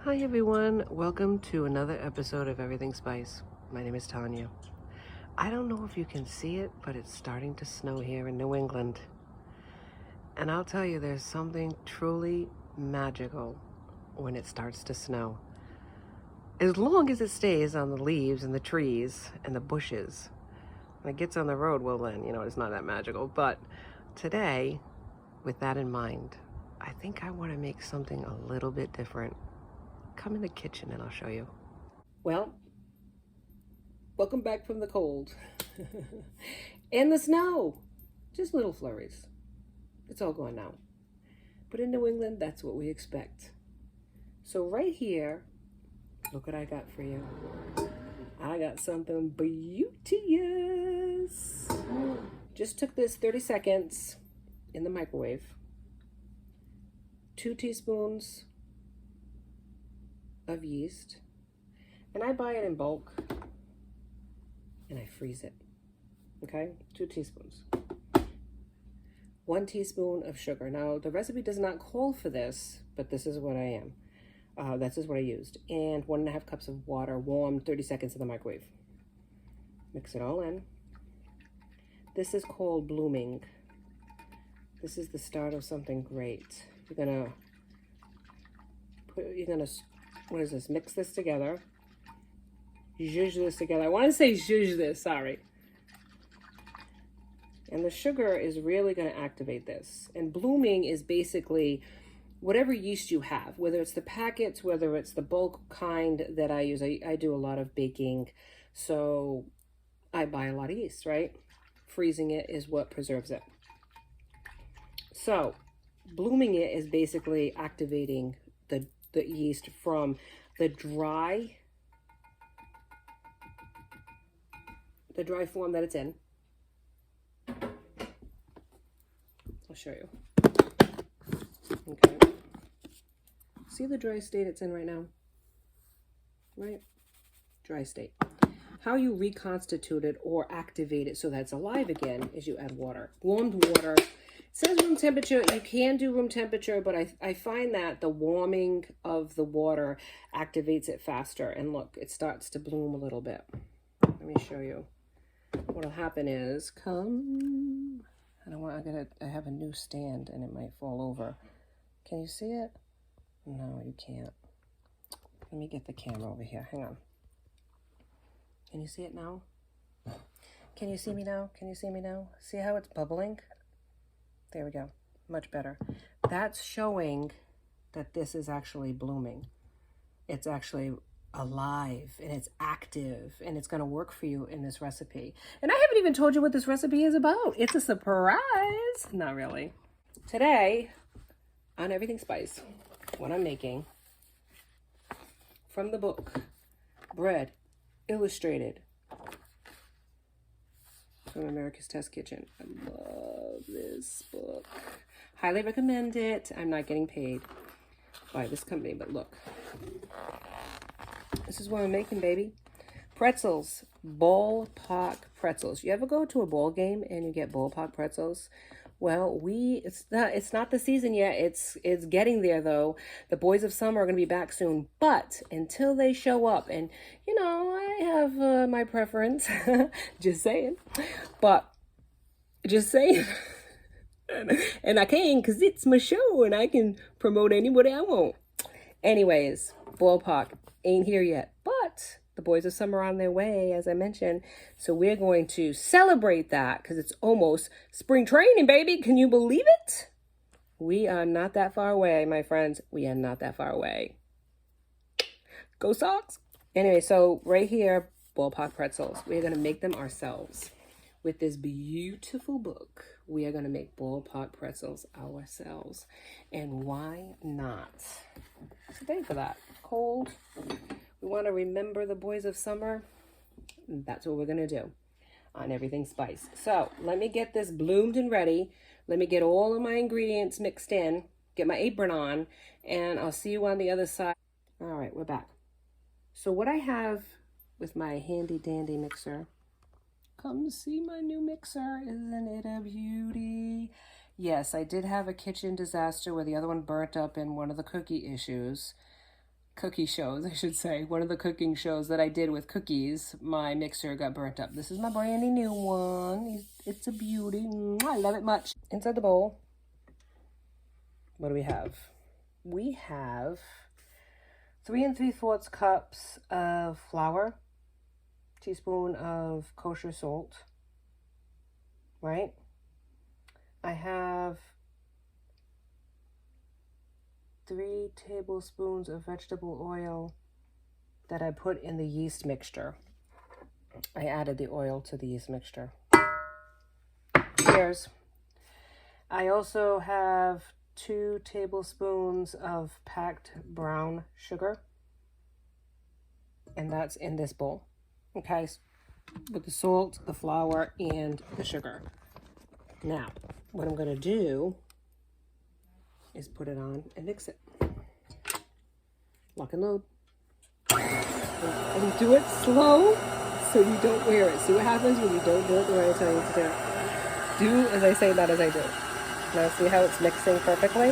Hi everyone, welcome to another episode of Everything Spice. My name is Tanya. I don't know if you can see it, but it's starting to snow here in New England. And I'll tell you, there's something truly magical when it starts to snow. As long as it stays on the leaves and the trees and the bushes. When it gets on the road, well then, it's not that magical. But today, with that in mind, I think I want to make something a little bit different. Come in the kitchen and I'll show you. Well, welcome back from the cold. And the snow. Just little flurries. It's all gone now. But in New England, that's what we expect. So right here, look what I got for you. I got something beauteous. Just took this 30 seconds in the microwave. 2 teaspoons of yeast, and I buy it in bulk and I freeze it. Okay, 2 teaspoons. 1 teaspoon of sugar. Now the recipe does not call for this, but this is what I am. This is what I used. And 1.5 cups of water, warm 30 seconds in the microwave. Mix it all in. This is called blooming. This is the start of something great. You're gonna what is this? Mix this together. Zhuzh this together. I want to say zhuzh this, sorry. And the sugar is really going to activate this. And blooming is basically whatever yeast you have, whether it's the packets, whether it's the bulk kind that I use. I do a lot of baking, so I buy a lot of yeast, right? Freezing it is what preserves it. So blooming it is basically activating the yeast from the dry form that it's in. I'll show you. Okay. See the dry state it's in right now? Right? Dry state. How you reconstitute it or activate it so that it's alive again is you add water. Warmed water. It says room temperature. You can do room temperature, but I find that the warming of the water activates it faster. And look, it starts to bloom a little bit. Let me show you. What'll happen is, I have a new stand and it might fall over. Can you see it? No, you can't. Let me get the camera over here. Hang on. Can you see it now? Can you see me now? Can you see me now? See how it's bubbling? There we go. Much better. That's showing that this is actually blooming. It's actually alive and it's active and it's going to work for you in this recipe. And I haven't even told you what this recipe is about. It's a surprise. Not really. Today on Everything Spice, what I'm making from the book, Bread Illustrated from America's Test Kitchen. I love this book. Highly recommend it. I'm not getting paid by this company, but look. This is what I'm making, baby. Pretzels. Ballpark pretzels. You ever go to a ball game and you get ballpark pretzels? Well, it's not the season yet. It's getting there though. The boys of summer are going to be back soon. But until they show up, and I have my preference. Just saying. But just saying. And I can because it's my show and I can promote anybody I want. Anyways, ballpark ain't here yet, but the boys of summer are on their way, as I mentioned. So we're going to celebrate that because it's almost spring training, baby. Can you believe it? We are not that far away, my friends. We are not that far away. Go Sox! Anyway, so right here, ballpark pretzels. We're going to make them ourselves. With this beautiful book, we are going to make ballpark pretzels ourselves. And why not? Today for that. Cold. We want to remember the boys of summer. That's what we're going to do on Everything Spice. So let me get this bloomed and ready. Let me get all of my ingredients mixed in. Get my apron on. And I'll see you on the other side. All right, we're back. So what I have with my handy dandy mixer. Come see my new mixer. Isn't it a beauty? Yes, I did have a kitchen disaster where the other one burnt up in one of the cookie issues. cookie shows, I should say, one of the cooking shows that I did with cookies, my mixer got burnt up. This is my brand new one. It's a beauty. I love it much. Inside the bowl, what do we have? We have 3 3/4 cups of flour, teaspoon of kosher salt, right? I have 3 tablespoons of vegetable oil that I put in the yeast mixture. I added the oil to the yeast mixture. Cheers. I also have 2 tablespoons of packed brown sugar, and that's in this bowl. Okay, with the salt, the flour, and the sugar. Now, what I'm going to do is put it on and mix it. Lock and load. And do it slow so you don't wear it. See what happens when you don't do it the way I tell you to do it. Do as I say, not as I do. Now see how it's mixing perfectly?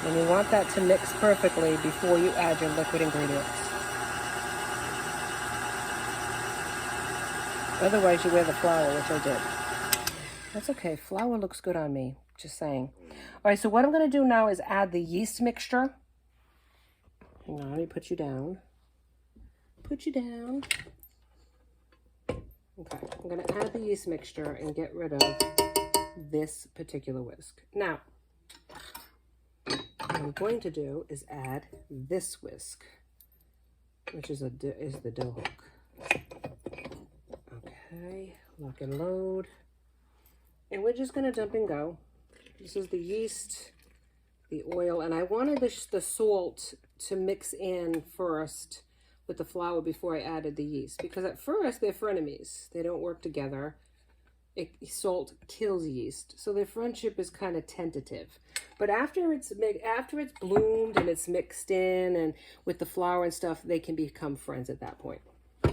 And you want that to mix perfectly before you add your liquid ingredients. Otherwise you wear the flour, which I did. That's okay, flour looks good on me, just saying. All right, so what I'm gonna do now is add the yeast mixture. Hang on, let me put you down. Put you down. Okay, I'm gonna add the yeast mixture and get rid of this particular whisk. Now, what I'm going to do is add this whisk, which is the dough hook. Okay, lock and load. And we're just gonna dump and go. This is the yeast, the oil, and I wanted the salt to mix in first with the flour before I added the yeast, because at first they're frenemies. They don't work together. Salt kills yeast, so their friendship is kind of tentative. But after it's bloomed and it's mixed in and with the flour and stuff, they can become friends at that point.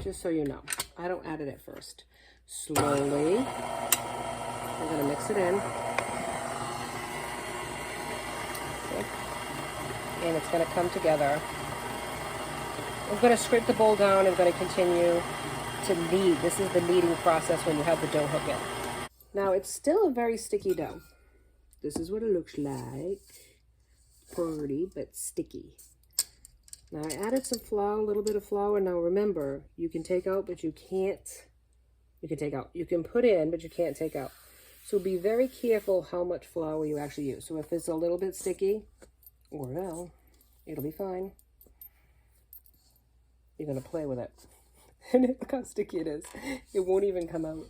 Just so you know, I don't add it at first. Slowly, I'm gonna mix it in, okay. And it's gonna come together. I'm gonna scrape the bowl down. I'm gonna continue to knead. This is the kneading process when you have the dough hook in. Now it's still a very sticky dough. This is what it looks like. Pretty, but sticky. Now I added some flour, a little bit of flour. Now remember, you can take out, but you can't. You can take out. You can put in, but you can't take out. So be very careful how much flour you actually use. So if it's a little bit sticky, well, it'll be fine. You're gonna play with it. And look how sticky it is. It won't even come out.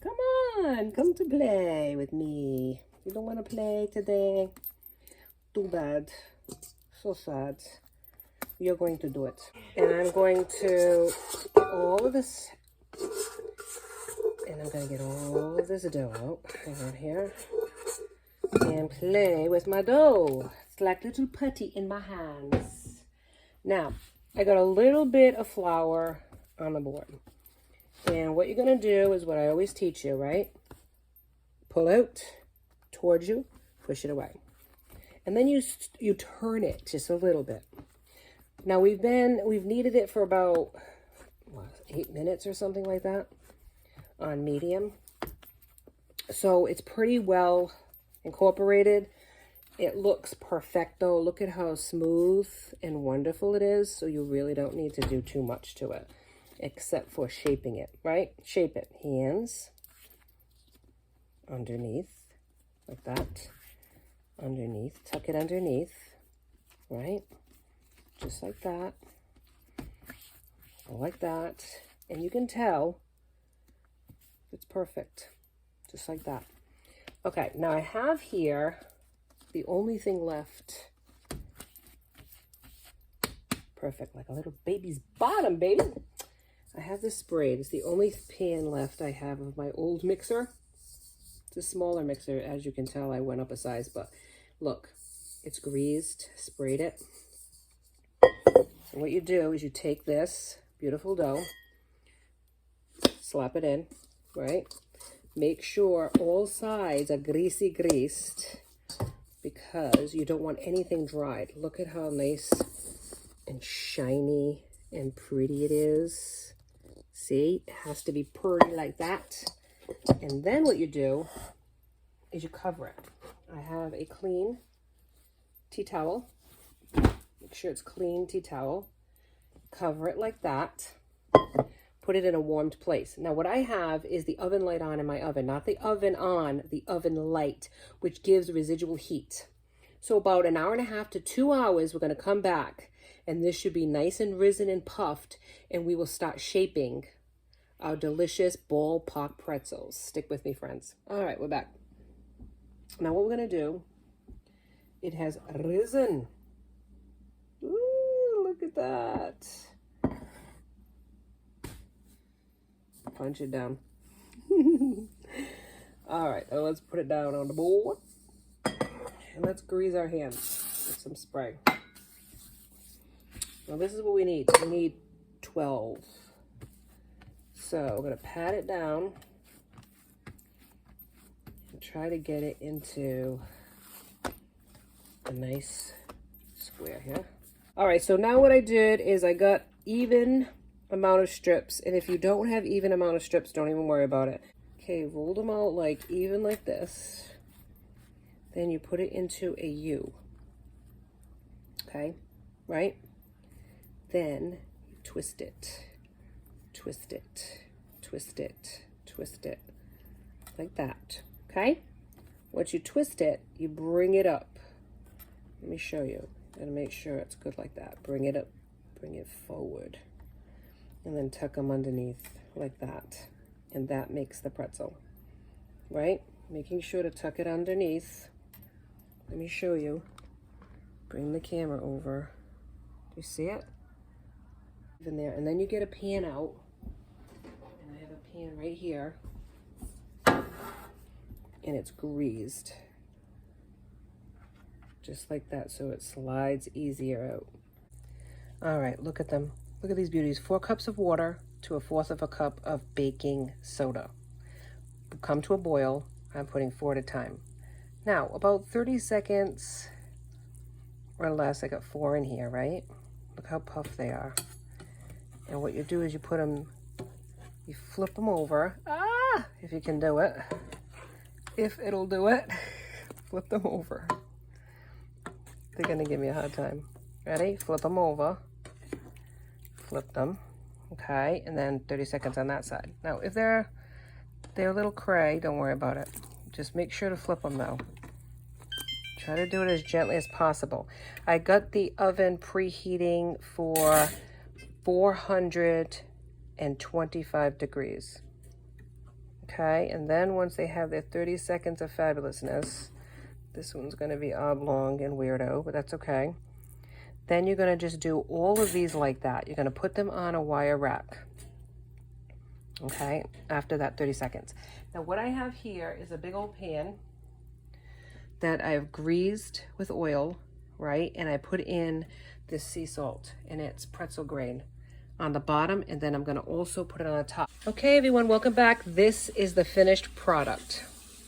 Come on, come to play with me. You don't want to play today? Too bad. So sad. You're going to do it. And I'm going to get all of this. And I'm going to get all of this dough out. Hang on here. And play with my dough. It's like little putty in my hands. Now, I got a little bit of flour on the board. And what you're going to do is what I always teach you, right? Pull out towards you, push it away. And then you turn it just a little bit. Now we've kneaded it for about 8 minutes or something like that on medium. So it's pretty well incorporated. It looks perfecto. Look at how smooth and wonderful it is. So you really don't need to do too much to it, except for shaping it, right? Shape it. Hands underneath, like that. Underneath. Tuck it underneath, right? Just like that. Like that. And you can tell it's perfect. Just like that. Okay, now I have here the only thing left. Perfect, like a little baby's bottom, baby. I have this sprayed. It's the only pan left I have of my old mixer. It's a smaller mixer. As you can tell, I went up a size, but look, it's greased, sprayed it. So what you do is you take this beautiful dough, slap it in, right? Make sure all sides are greased. because you don't want anything dried. Look at how nice and shiny and pretty it is. See, it has to be pretty like that. And then what you do is you cover it. I have a clean tea towel. Make sure it's clean tea towel. Cover it like that. Put it in a warmed place. Now what I have is the oven light on in my oven, not the oven on, the oven light, which gives residual heat. So about an hour and a half to 2 hours, we're going to come back, and this should be nice and risen and puffed, and we will start shaping our delicious ballpark pretzels. Stick with me, friends. All right, we're back. Now what we're going to do, it has risen. Ooh, look at that. Punch it down. All right, now let's put it down on the board. And let's grease our hands with some spray. Now this is what we need. We need 12. So we're going to pat it down and try to get it into a nice square here. All right, so now what I did is I got even amount of strips, and if you don't have even amount of strips, don't even worry about it. Okay, roll them out like even like this. Then you put it into a U. Okay, right? Then you twist it, twist it, twist it, twist it, like that. Okay? Once you twist it, you bring it up. Let me show you. Gotta make sure it's good like that. Bring it up, bring it forward. And then tuck them underneath like that. And that makes the pretzel, right? Making sure to tuck it underneath. Let me show you. Bring the camera over. Do you see it? Even there. And then you get a pan out. And I have a pan right here. And it's greased. Just like that, so it slides easier out. All right, look at them. Look at these beauties. 4 cups of water to 1/4 of a cup of baking soda. Come to a boil. I'm putting 4 at a time. Now, about 30 seconds or less, I got 4 in here, right? Look how puffed they are. And what you do is you put them, you flip them over. Ah, if you can do it. If it'll do it, flip them over. They're gonna give me a hard time. Ready? Flip them over. Flip them. Okay, and then 30 seconds on that side. Now, if they're a little cray, don't worry about it. Just make sure to flip them though. Try to do it as gently as possible. I got the oven preheating for 425 degrees. Okay, and then once they have their 30 seconds of fabulousness, this one's gonna be oblong and weirdo, but that's okay. Then you're gonna just do all of these like that. You're gonna put them on a wire rack. Okay, after that 30 seconds. Now what I have here is a big old pan that I've greased with oil, right? And I put in this sea salt, and it's pretzel grain on the bottom, and then I'm gonna also put it on the top. Okay, everyone, welcome back. This is the finished product.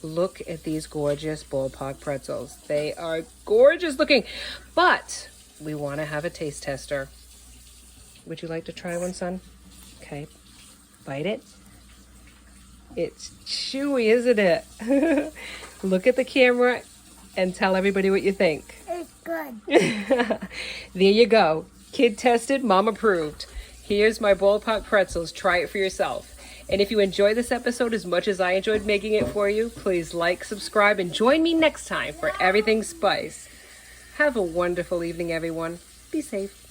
Look at these gorgeous ballpark pretzels. They are gorgeous looking, but we wanna have a taste tester. Would you like to try one, son? Okay, bite it. It's chewy, isn't it? Look at the camera and tell everybody what you think. It's good. There you go. Kid tested, mom approved. Here's my ballpark pretzels. Try it for yourself. And if you enjoyed this episode as much as I enjoyed making it for you, please like, subscribe, and join me next time for Everything Spice. Have a wonderful evening, everyone. Be safe.